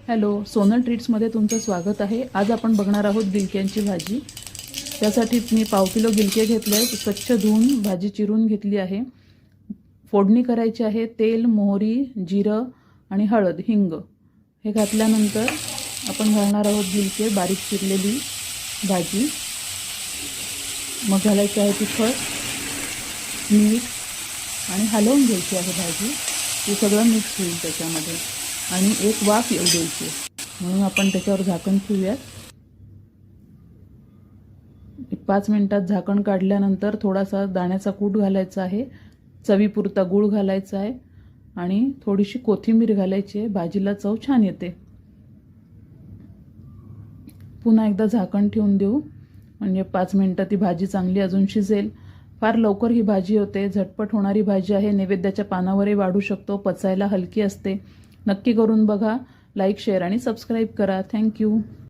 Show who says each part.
Speaker 1: Hello, Sonal ट्रीट्समध्ये तुमचं स्वागत आहे। आज आपण बघणार आहोत गिलक्यांची भाजी। त्यासाठी मी पाव किलो गिलके घेतले आहेत, स्वच्छ धुवून भाजी चिरून घेतली आहे। फोडणी करायची आहे। तेल, मोहरी, जिरं आणि हळद, हिंग हे घातल्यानंतर आपण घालणार आहोत गिलके, बारीक चिरलेली भाजी। मग घालायचं आहे तिखट, मीठ आणि हलवून घ्यायची आहे भाजी। हे सगळं मिक्स होईल त्याच्यामध्ये आणि एक वाफ येऊ द्यायची, म्हणून आपण त्याच्यावर झाकण ठेवूया। 5 मिनिटात झाकण काढल्यानंतर थोडासा दाण्याचा कूट घालायचा आहे, चवीपुरता गूळ घालायचा आहे आणि थोडीशी कोथिंबीर घालायची आहे। भाजीला चव छान येते। पुन्हा एकदा झाकण ठेवून देऊ, म्हणजे 5 मिनिटं ती भाजी चांगली अजून शिजेल। फार लवकर ही भाजी होते, झटपट होणारी भाजी आहे। नैवेद्याच्या पानावरही वाढू शकतो, पचायला हलकी असते। नक्की करून बघा। लाईक, शेअर आणि सबस्क्राईब करा। थँक्यू।